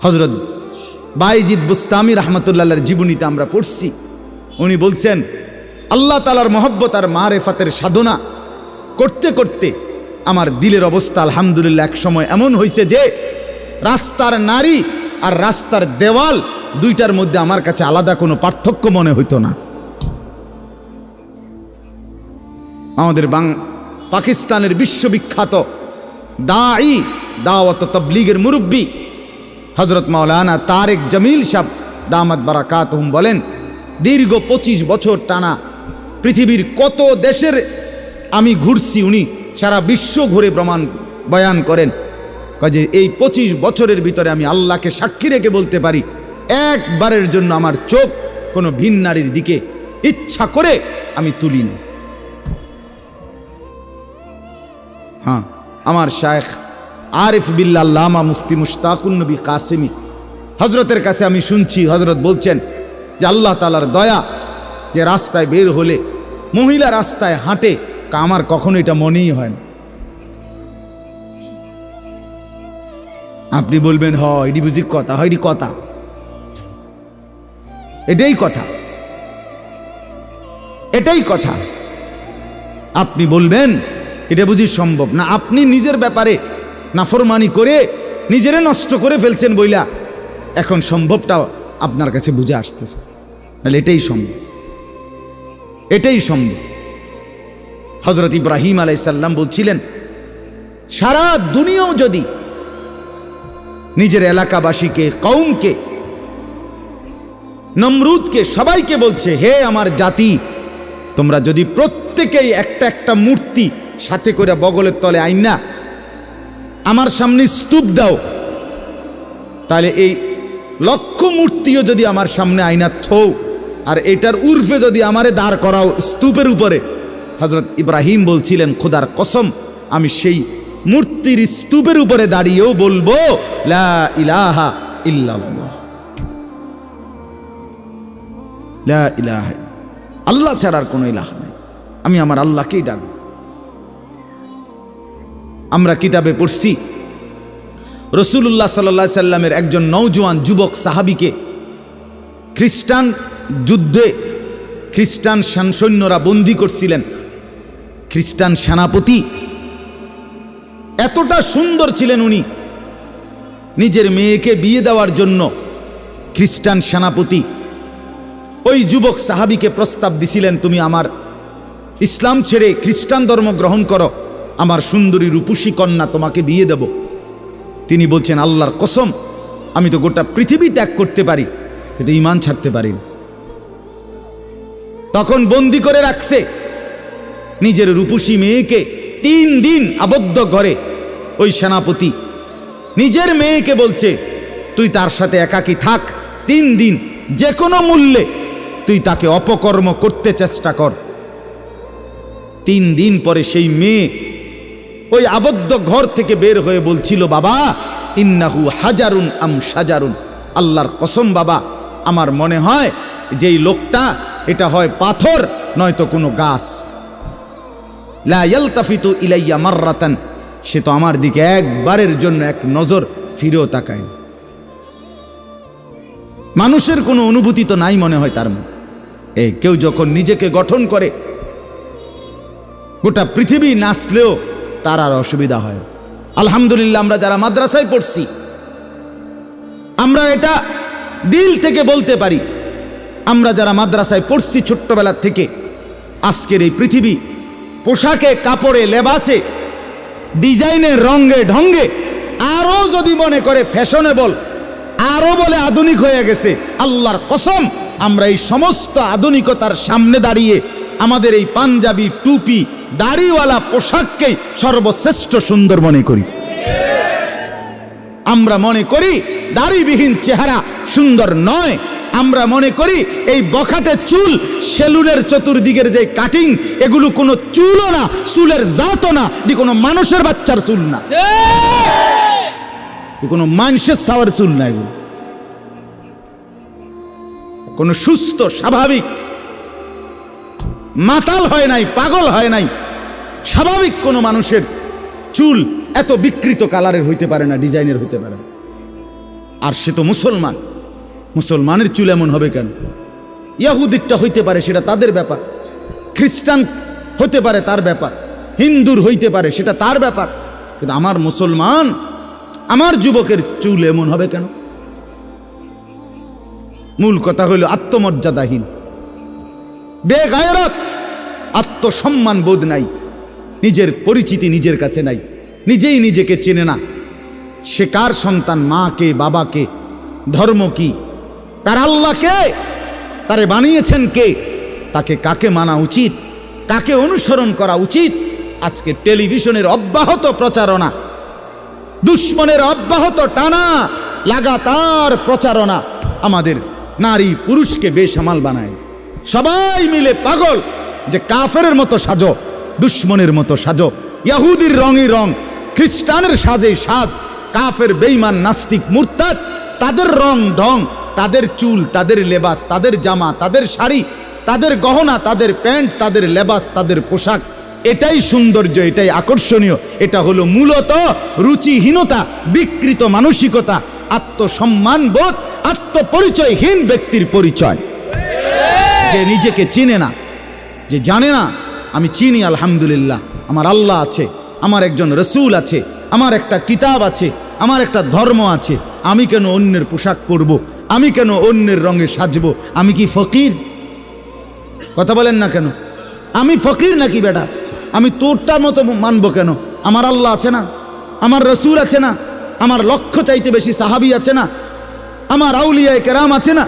হযরত বাইজিদ বুস্তামি রাহমাতুল্লাহর জীবনীতে আমরা পড়ছি, উনি বলছেন আল্লাহ তাআলার মহব্বত আর মারেফাতের সাধনা করতে করতে আমার দিলের অবস্থা আলহামদুলিল্লাহ এক সময় এমন হয়েছে যে রাস্তার নারী আর রাস্তার দেওয়াল দুইটার মধ্যে আমার কাছে আলাদা কোনো পার্থক্য মনে হইতো না। আমাদের পাকিস্তানের বিশ্ববিখ্যাত দাঈ, দাওয়াত ও তাবলীগের মুরব্বী হযরত মাওলানা তারেক জামিল সাহেব দামাত বারাকাতুহুম বলেন, দীর্ঘ 25 বছর টানা পৃথিবীর কত দেশের আমি ঘুরছি, উনি সারা বিশ্ব ঘুরে প্রমাণ বয়ান করেন যে এই 25 বছরের ভিতরে আমি আল্লাহকে সাক্ষী রেখে বলতে পারি একবারের জন্য আমার চোখ কোনো ভিন নারীর দিকে ইচ্ছা করে আমি তুলিনি। হ্যাঁ, আমার শায়েখ আরিফ বিল্লাহ আল্লামা মুফতি মুশতাকুন নবী কাসেমি হজরতের কাছে আমি শুনছি, হজরত বলছেন যে আল্লাহ তাআলার দয়া যে রাস্তায় বের হলে মহিলা রাস্তায় হাঁটে, আমার কখনো এটা মনেই হয় না। আপনি বলবেন হ এটি বুঝি কথা, হয় এটি কথা, এটাই কথা, এটাই কথা। আপনি বলবেন এটা বুঝি সম্ভব না, আপনি নিজের ব্যাপারে নাফরমানি করে নিজেরে নষ্ট করে ফেলছেন বইলা এখন সম্ভবটা আপনার কাছে বুঝে আসতেছে, নাহলে এটাই সম্ভব, এটাই সম্ভব। হযরত ইব্রাহিম আলাইহিস সালাম বলছিলেন সারা দুনিয়াও যদি নিজের এলাকাবাসীকে, কওমকে, নমরুদকে, সবাইকে বলছে হে আমার জাতি, তোমরা যদি প্রত্যেকেই একটা একটা মূর্তি সাথে করে বগলের তলে আইনা আমার সামনে স্তূপ দাও, তাহলে এই লক্ষ মূর্তিও যদি আমার সামনে আইনা থও আর এটার উর্ফে যদি আমারে দাঁড় করাও স্তূপের উপরে, হযরত ইব্রাহিম বলছিলেন খোদার কসম আমি সেই মূর্তির স্তূপের উপরে দাঁড়িয়েও বলবো লা ইলাহা ইল্লাল্লাহ, লা ইলাহা, আল্লাহ ছাড়ার কোনো ইলাহ নাই, আমি আমার আল্লাহকেই ডাকব। আমরা কিতাবে পড়ছি রাসূলুল্লাহ সাল্লাল্লাহু আলাইহি সাল্লামের একজন নওজোয়ান যুবক সাহাবীকে খ্রিস্টান যুদ্ধে খ্রিস্টান সৈন্যরা বন্দী করছিলেন। খ্রিস্টান সেনাপতি এতটা সুন্দর ছিলেন, উনি নিজের মেয়েকে বিয়ে দেওয়ার জন্য খ্রিস্টান সেনাপতি ওই যুবক সাহাবীকে প্রস্তাব দিছিলেন, তুমি আমার ইসলাম ছেড়ে খ্রিস্টান ধর্ম গ্রহণ করো, আমার সুন্দরী রূপসী কন্যা তোমাকে বিয়ে দেব। তিনি বলছেন আল্লাহর কসম আমি তো গোটা পৃথিবী ত্যাগ করতে পারি কিন্তু ঈমান ছাড়তে পারি না। তখন বন্দী করে রাখছে নিজের রূপসী মেয়েকে 3 দিন আবদ্ধ ঘরে। ওই সেনাপতি নিজের মেয়েকে বলছে তুই তার সাথে একাকী থাক 3 দিন, যে কোনো মূল্যে তুই তাকে অপকর্ম করতে চেষ্টা কর। 3 দিন পরে সেই মেয়ে ওই আবদ্ধ ঘর থেকে বের হয়ে বলছিল বাবা ইন্নাহু হাজারুন আম শাজারুন, আল্লাহর কসম বাবা আমার মনে হয় যে এই লোকটা এটা হয় পাথর নয়তো কোনো গাছ। লা ইয়ালতাফিতু ইলাইয়া মাররাতান, সে তো আমার দিকে একবারের জন্য এক নজর ফিরেও তাকায়। মানুষের কোনো অনুভূতি তো নাই মনে হয় তার মধ্যে। কেউ যখন নিজেকে গঠন করে গোটা পৃথিবী নাচলেও তার আর অসুবিধা হয়। আলহামদুলিল্লাহ আমরা যারা মাদ্রাসায় পড়ছি আমরা এটা দিল থেকে বলতে পারি, আমরা যারা মাদ্রাসায় পড়ছি ছোট্টবেলা থেকে, আজকের এই পৃথিবী পোশাকে, কাপড়ে, লেবাসে, ডিজাইনে, রঙে, ঢঙ্গে আরো যদি মনে করে ফ্যাশনেবল, আরো বলে আধুনিক হয়ে গেছে, আল্লাহর কসম আমরা এই সমস্ত আধুনিকতার সামনে দাঁড়িয়ে আমাদের এই পাঞ্জাবি, টুপি, দাড়িওয়ালা পোশাককেই সর্বশ্রেষ্ঠ সুন্দর মনে করি। আমরা মনে করি দাড়িবিহীন চেহারা সুন্দর নয়, আমরা মনে করি এই বখাটে চুল, সেলুনের চতুর্দিকের যে কাটিং, এগুলো কোনো চুলও না, চুলের জাতও না, এটি কোনো মানুষের বাচ্চার চুল না, কোনো মানুষের সাওয়ার চুল না, এগুলো কোনো সুস্থ স্বাভাবিক মাতাল হয় নাই, পাগল হয় নাই, স্বাভাবিক কোনো মানুষের চুল এত বিকৃত কালারের হইতে পারে না, ডিজাইনের হইতে পারে না। আর সে তো মুসলমান, মুসলমানের চুল এমন হবে কেন? ইহুদিরটা হইতে পারে, সেটা তাদের ব্যাপার, খ্রিস্টান হতে পারে তার ব্যাপার, হিন্দুর হইতে পারে সেটা তার ব্যাপার, কিন্তু আমার মুসলমান, আমার যুবকের চুল এমন হবে কেন? মূল কথা হইল আত্মমর্যাদাহীন, বেগায়রত, আত্মসম্মান বোধ নাই, নিজের পরিচিতি নিজের কাছে নাই, নিজেই নিজেকে চেনে না। সে কার সন্তান, মা কে, বাবা কে, ধর্ম কি, তার আল্লাহ কে, তারে বানিয়েছেন কে, তাকে কাকে মানা উচিত, কাকে অনুসরণ করা উচিত। আজকে টেলিভিশনের অব্যাহত প্রচারণা, দুশ্মনের অব্যাহত টানা লাগাতার প্রচারণা আমাদের নারী পুরুষকে বেসামাল বানায়। সবাই মিলে পাগল যে কাফেরের মতো সাজো, দুশ্মনের মতো সাজো, ইহুদির রঙই রং, খ্রিস্টানের সাজে সাজ, কাফের বেঈমান নাস্তিক মুরতাদ তাদের রং ঢং, তাদের চুল, তাদের লেবাস, তাদের জামা, তাদের শাড়ি, তাদের গহনা, তাদের প্যান্ট, তাদের লেবাস, তাদের পোশাক, এটাই সৌন্দর্য, এটাই আকর্ষণীয়। এটা হলো মূলত রুচিহীনতা, বিকৃত মানসিকতা, আত্মসম্মান বোধ, আত্মপরিচয়হীন ব্যক্তির পরিচয়। যে নিজেকে চিনে না, যে জানে না আমি চিনি আলহামদুলিল্লাহ, আমার আল্লাহ আছে, আমার একজন রসুল আছে, আমার একটা কিতাব আছে, আমার একটা ধর্ম আছে, আমি কেন অন্যের পোশাক পরব, আমি কেন অন্যের রঙে সাজবো? আমি কি ফকির? কথা বলেন না কেন? আমি ফকির নাকি বেটা? আমি তোরটা মতো মানবো কেন? আমার আল্লাহ আছে না, আমার রসুল আছে না, আমার লক্ষ চাইতে বেশি সাহাবী আছে না, আমার আউলিয়ায়ে কেরাম আছে না,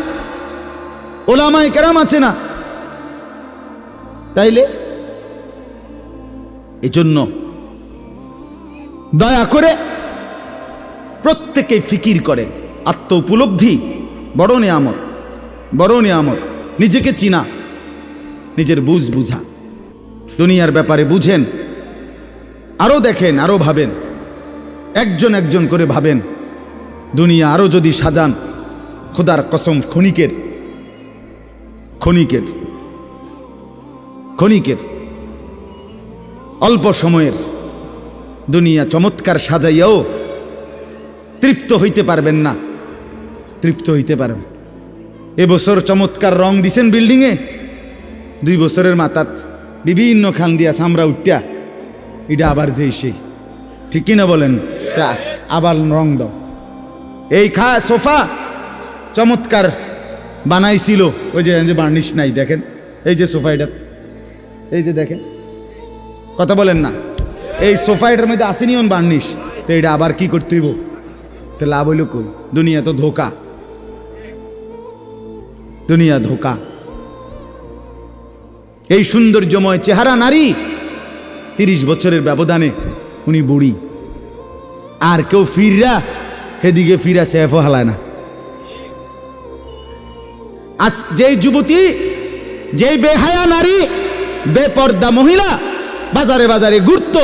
ওলামায়ে কেরাম আছে না। তাইলে এজন্য দয়া করে প্রত্যেকেই ফিকির করেন, আত্ম উপলব্ধি বড় নিয়ামত, বড় নিয়ামত। নিজেকে চিনা, নিজের বুঝ বুঝা, দুনিয়ার ব্যাপারে বুঝেন, আরো দেখেন, আরো ভাবেন, একজন একজন করে ভাবেন। দুনিয়া আরো যদি সাজান, খোদার কসম ক্ষণিকের ক্ষণিকের ক্ষণিকের অল্প সময়ের দুনিয়া চমৎকার সাজাইয়াও তৃপ্ত হইতে পারবেন না, তৃপ্ত হইতে পারবেন। এবছর চমৎকার রং দিছেন বিল্ডিংয়ে, 2 বছরের মাথাত বিভিন্ন খান দিয়া সামরা উঠিয়া এটা আবার যেই সেই, ঠিক কিনা বলেন? তা আবার রং দাও। এই সোফা চমৎকার বানাইছিল, ওই যে বার্নিশ নাই, দেখেন এই যে সোফা, এটা এই যে দেখেন, কথা বলেন না, এই সোফা এটার মধ্যে আসেনি অন বার্নিশ, তো এটা আবার কি করতে হইব? তো লাভ হইল কই? দুনিয়া তো ধোকা, দুনিয়া ধোকা। এই সৌন্দর্যময় চেহারা নারী, 30 বছরের ব্যবধানে উনি বুড়ি, আর কেউ ফিররা সেদিকে ফিরা সেফও হালায় না। আজ যেই যুবতী, যেই বেহায়া নারী, বেপর্দা মহিলা বাজারে বাজারে ঘুরতো,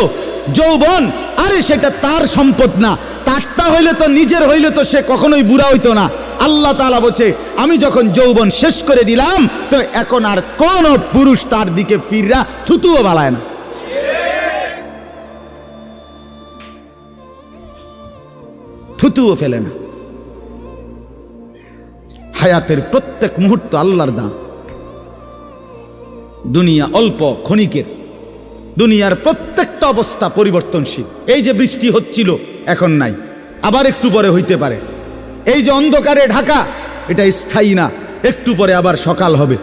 যৌবন, আরে সেটা তার সম্পদ না, তারটা হইলে তো, নিজের হইলে তো সে কখনোই বুড়া হইতো না। আল্লাহ তাআলা বলছে, আমি যখন যৌবন শেষ করে দিলাম, তো এখন আর কোন পুরুষ তার দিকে ফিররা থুতুও বালায় না। থুতুও ফেলে না। হায়াতের প্রত্যেক মুহূর্ত আল্লাহর দান। দুনিয়া অল্প ক্ষণিকের, দুনিয়ার প্রত্যেকটা অবস্থা পরিবর্তনশীল। এই যে বৃষ্টি হচ্ছিল, এখন নাই, আবার একটু পরে হইতে পারে। এই যে অন্ধকারে ঢাকা, এটা স্থায়ী না, একটু পরে আবার সকাল হবে।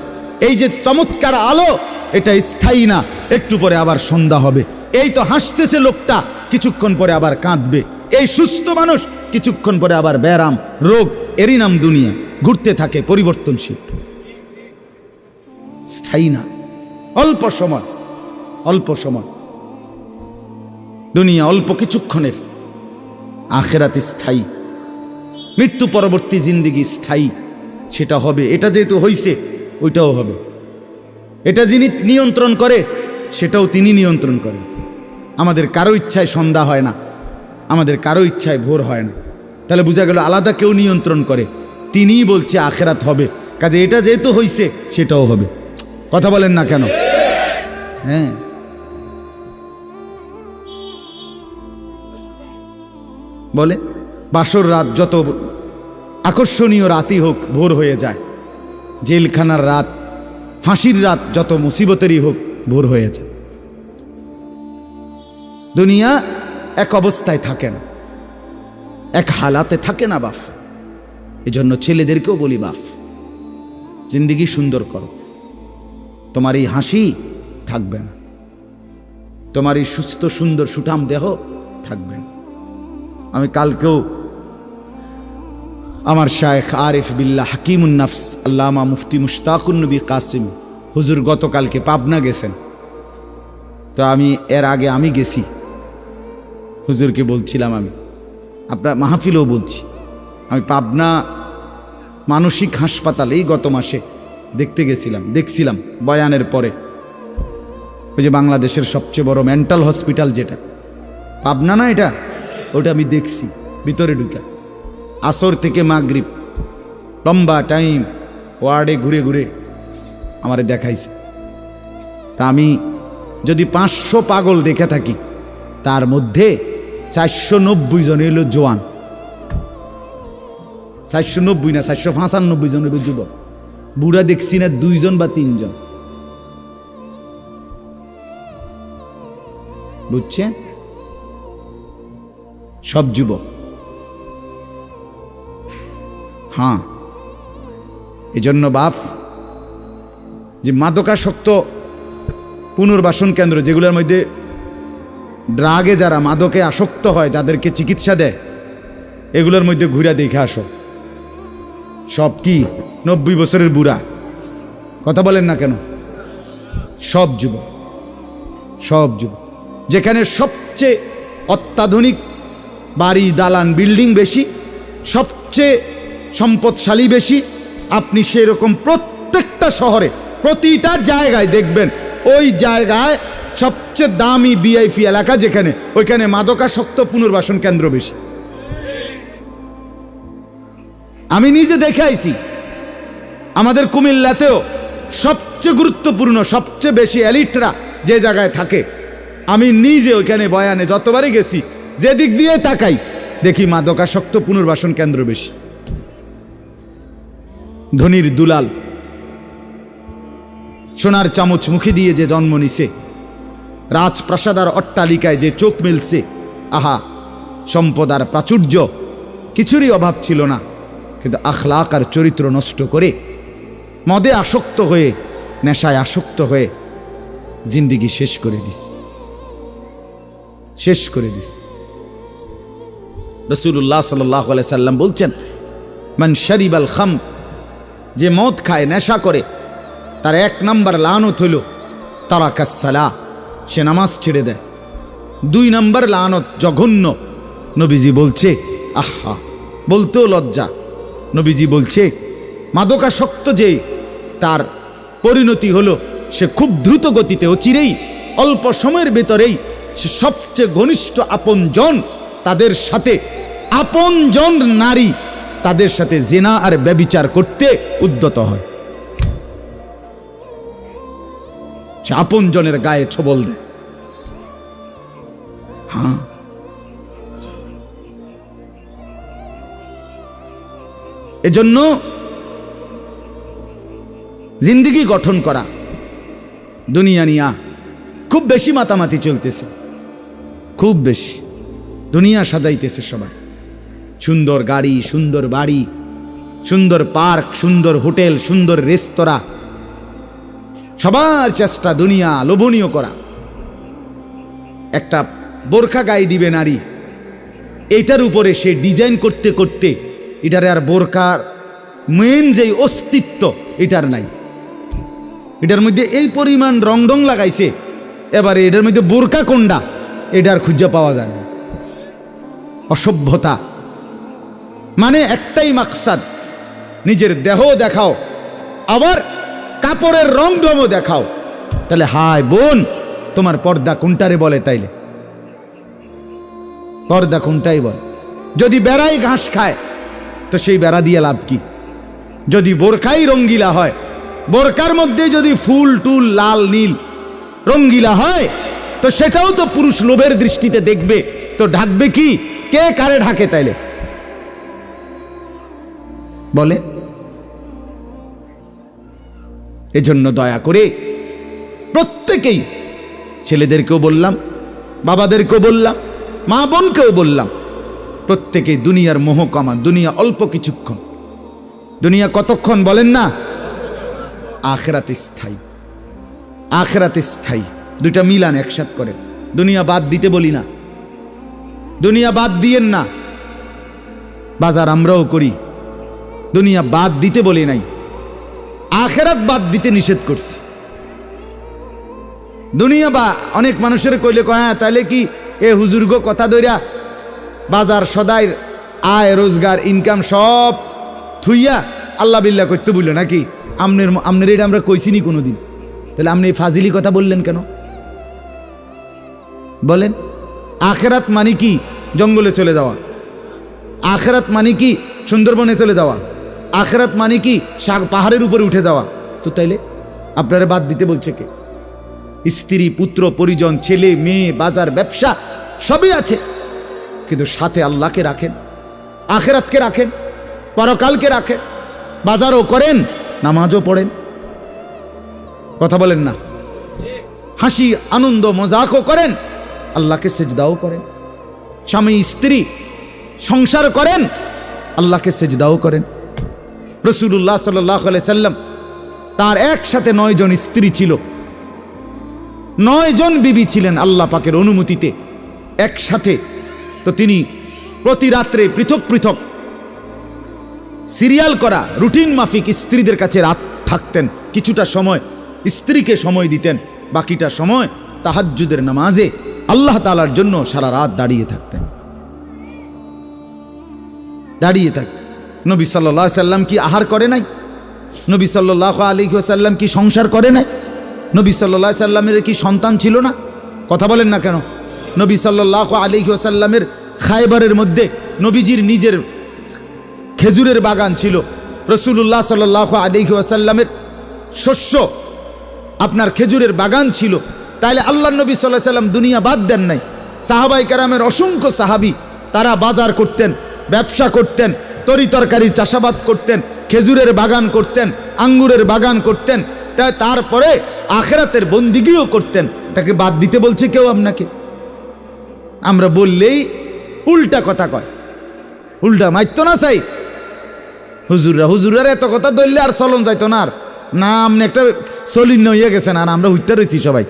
এই যে চমৎকার আলো, এটা স্থায়ী না, একটু পরে আবার সন্ধ্যা হবে। এই তো হাসতেছে লোকটা, কিছুক্ষণ পরে আবার কাঁদবে। এই সুস্থ মানুষ, কিছুক্ষণ পরে আবার ব্যারাম, রোগ, এরই নাম দুনিয়া। ঘুরতে থাকে, পরিবর্তনশীল, স্থায়ী না, অল্প সময়, অল্প সময়। দুনিয়া অল্প কিছুক্ষণের, আখিরাত স্থায়ী, মৃত্যু পরবর্তী জিন্দেগি স্থায়ী। সেটা হবে, এটা যেহেতু হইছে ওইটাও হবে। এটা যিনি নিয়ন্ত্রণ করে সেটাও তিনি নিয়ন্ত্রণ করেন। আমাদের কারো ইচ্ছায় সন্ধ্যা হয় না, আমাদের কারো ইচ্ছায় ভোর হয় না। তাহলে বোঝা গেল আলাদা কেউ নিয়ন্ত্রণ করে, তিনিই বলছে আখেরাত হবে, কাজে এটা যেহেতু হইছে সেটাও হবে। কথা বলেন না কেন? হ্যাঁ, বলে বাসর রাত যত আকর্ষণীয় রাতই হোক ভোর হয়ে যায়, জেলখানার রাত, ফাঁসির রাত যত মুসিবতেরই হোক ভোর হয়ে যায়। দুনিয়া এক অবস্থায় থাকে না, এক হালাতে থাকে না বাপ। এজন্য ছেলেদেরকেও বলি বাপ, জিন্দিগি সুন্দর করো। তোমার এই হাসি থাকবে না, তোমার এই সুস্থ সুন্দর সুঠাম দেহ থাকবে না। আমি কালকেও আমার শায়েখ আরিফ বিল্লাহ হাকিমুন নাফস আল্লামা মুফতি মুশতাকুন নবী কাসিম হুজুর গতকালকে পাবনা গেছেন, তো আমি এর আগে আমি গেছি, হুজুরকে বলছিলাম, আমি আপনার মাহফিলেও বলছি, আমি পাবনা মানসিক হাসপাতালে এই গত মাসে দেখতে গেছিলাম, দেখছিলাম বয়ানের পরে ওই যে বাংলাদেশের সবচেয়ে বড় মেন্টাল হসপিটাল যেটা পাবনা না, এটা ওটা আমি দেখছি ভিতরে ঢুকা, আসর থেকে মাগরিব লম্বা টাইম ওয়ার্ডে ঘুরে ঘুরে আমারে দেখাইছে। তা আমি যদি 500 পাগল দেখে থাকি তার মধ্যে 490 জন হইল জোয়ান, 490 না 495 জন হইল যুবক, বুড়া দেখছি না 2 জন বা 3 জন, বুঝছেন? সব যুবক। হ্যাঁ, এজন্য বাপ যে মাদকাসক্ত পুনর্বাসন কেন্দ্র যেগুলোর মধ্যে ড্রাগে যারা মাদকে আসক্ত হয়, যাদেরকে চিকিৎসা দেয়, এগুলোর মধ্যে ঘুরে দেখে আসো। সব কি 90 বছরের বুড়া? কথা বলেন না কেন? সব যুবক, সব যুবক। যেখানে সবচেয়ে অত্যাধুনিক বাড়ি দালান বিল্ডিং বেশি, সবচেয়ে সম্পদশালী বেশি, আপনি সেরকম প্রত্যেকটা শহরে প্রতিটা জায়গায় দেখবেন ওই জায়গায় সবচেয়ে দামি ভিআইপি এলাকা যেখানে, ওইখানে মাদকাসক্ত পুনর্বাসন কেন্দ্র বেশি। আমি নিজে দেখে আইছি, আমাদের কুমিল্লাতেও সবচেয়ে গুরুত্বপূর্ণ সবচেয়ে বেশি এলিটরা যে জায়গায় থাকে, আমি নিজে ওইখানে বয়ানে যতবারই গেছি, যে দিক দিয়ে তাকাই দেখি মাদকাসক্ত পুনর্বাসন কেন্দ্র বেশি। ধনির দুলাল, সোনার চামচ মুখে দিয়ে যে জন্ম নিছে, রাজপ্রাসাদার অট্টালিকায় যে চোখ মেলছে, আহা, সম্পদ আর প্রাচুর্য কিছুরই অভাব ছিল না, কিন্তু আখলাক আর চরিত্র নষ্ট করে মদে আসক্ত হয়ে, নেশায় আসক্ত হয়ে জিন্দিগি শেষ করে দিছে, শেষ করে দিছে। রাসূলুল্লাহ সাল্লাল্লাহু আলাইহি সাল্লাম বলছেন, মান শারিবাল খাম, যে মদ খায়, নেশা করে, তার 1 নম্বর লানত হইল তারাকাস সালাহ, সে নামাজ ছেড়ে দেয়। 2 নম্বর লানত জঘন্য, নবীজি বলছে, আহা, বলতেও লজ্জা, নবীজি বলছে মাদকাসক্ত যে তার পরিণতি হলো, সে খুব দ্রুত গতিতে অচিরেই অল্প সময়ের ভেতরেই সে সবচেয়ে ঘনিষ্ঠ আপনজন, তাদের সাথে আপনজন নারী, তাদের সাথে জিনা আর ব্যভিচার করতে উদ্যত হয়। সে আপনজনের গায়ে ছোবল দেয়। হ্যাঁ, এজন্য জিন্দিগি গঠন করা, দুনিয়া নিয়া খুব বেশি মাতামাতি চলতেছে, খুব বেশি দুনিয়া সাজাইতেছে সবাই, সুন্দর গাড়ি, সুন্দর বাড়ি, সুন্দর পার্ক, সুন্দর হোটেল, সুন্দর রেস্তোরাঁ, সবার চেষ্টা দুনিয়া লোভনীয় করা। একটা বোরখা গায়ে দিবে নারী, এইটার উপরে সে ডিজাইন করতে করতে এটারে আর বোরকার মেন যেই অস্তিত্ব এটার নাই, এটার মধ্যে এই পরিমাণ রং ডং লাগাইছে, এবারে এটার মধ্যে বোরকা কোনটা এটার খুঁজে পাওয়া যায় না। অসভ্যতা, মানে একটাই মাকসাদ, নিজের দেহ দেখাও, আবার কাপড়ের রং ঢঙও দেখাও, তাহলে হায় বোন তোমার পর্দা কোনটারে বলে? তাইলে পর্দা কোনটাই বলে? যদি বেড়াই ঘাস খায় তো সেই বেড়া দিয়ে লাভ কি? যদি বোরকাই রঙ্গিলা হয়, বোরকার মধ্যে যদি ফুল টুল লাল নীল রঙ্গিলা হয়, তো সেটাও তো পুরুষ লোভের দৃষ্টিতে দেখবে, তো ঢাকবে কি? কে কারে ঢাকে তাইলে বলে? এজন্য দয়া করে প্রত্যেকেই, ছেলেদেরকেও বললাম, বাবাদেরকেও বললাম, মা বোনকেও বললাম, প্রত্যেকেই দুনিয়ার মোহ কমান। দুনিয়া অল্প কিছুক্ষণ। দুনিয়া কতক্ষণ বলেন না? আখিরাতে স্থায়ী। আখিরাতে স্থায়ী। দুইটা মিলান, একসাথ করেন। দুনিয়া বাদ দিতে বলি না, দুনিয়া বাদ দিয়েন না। বাজার আমরাও করি, দুনিয়া বাদ দিতে বলি নাই, আখিরাত বাদ দিতে নিষেধ করছি। দুনিয়া বা অনেক মানুষের কইলে কয় হ্যাঁ তাইলে কি এ হুজুর্গ কথা দইরা বাজার সদাই আয় রোজগার ইনকাম সব থুইয়া আল্লাহ বিল্লাহ করতে বললো নাকি? আমনের এটা আমরা কইছিনি কোনোদিন, তাহলে আপনি এই ফাজিলি কথা বললেন কেন বলেন? আখিরাত মানে কি? জঙ্গলে চলে যাওয়া। আখিরাত মানে কি? সুন্দরবনে চলে যাওয়া। আখিরাত মানে কি? পাহাড়ের উপরে উঠে যাওয়া। তো তাইলে আপনারা বাদ দিতে বলছে কে? স্ত্রী, পুত্র, পরিজন, ছেলে মেয়ে, বাজার, ব্যবসা সবই আছে, কিন্তু সাথে আল্লাহকে রাখেন, আখিরাতকে রাখেন, পরকালকে রাখেন, বাজারও করেন, নামাজও পড়েন। কথা বলেন না? হাসি আনন্দ মজাকও করেন, আল্লাহকে সেজদাও করেন। স্বামী স্ত্রী সংসার করেন, আল্লাহকে সেজদাও করেন। রাসূলুল্লাহ সাল্লাল্লাহু আলাইহি সাল্লাম তার একসাথে 9 জন স্ত্রী ছিল, 9 জন বিবি ছিলেন আল্লাহ পাকের অনুমতিতে একসাথে। তো তিনি প্রতি রাত্রে পৃথক পৃথক সিরিয়াল করা রুটিন মাফিক স্ত্রীদের কাছে রাত থাকতেন। কিছুটা সময় স্ত্রীকে সময় দিতেন, বাকিটা সময় তাহাজ্জুদের নামাজে আল্লাহ তাআলার জন্য সারা রাত দাঁড়িয়ে থাকতেন। দাঁড়িয়ে থাকতেন। নবী সাল্লাল্লাহু আলাইহি সাল্লাম কি আহার করে নাই? নবী সাল্লাল্লাহু আলাইহি ওয়াসাল্লাম কি সংসার করে নাই? নবী সাল্লাল্লাহু আলাইহি সাল্লামের কি সন্তান ছিল না? কথা বলেন না কেন? নবী সাল্লাল্লাহু আলাইহি ওয়াসাল্লামের খায়বারের মধ্যে নবীজির নিজের খেজুরের বাগান ছিল। রাসূলুল্লাহ সাল্লাল্লাহু আলাইহি ওয়াসাল্লামের শস্য আপনার খেজুরের বাগান ছিল। তাইলে আল্লাহ নবী সাল্লাল্লাহু আলাইহি ওয়াসাল্লাম দুনিয়া বাদ দেন নাই। সাহাবায়ে কেরামের অসংখ্য সাহাবী তারা বাজার করতেন, ব্যবসা করতেন, তরি তরকারির চাষাবাদ করতেন, খেজুরের বাগান করতেন, আঙ্গুরের বাগান করতেন, তাই তারপরে আখিরাতের বন্দিগিও করতেন। এটাকে বাদ দিতে বলছে কেউ আপনাকে? আমরা বললেই উল্টা কথা কয়, উল্টা মাইতো না চাই। হুজুরের এত কথা ধরলে আর চলন যাইতো না। আর না আপনি একটা চলিন হইয়া গেছেন, আর আমরা হইতে রয়েছি সবাই।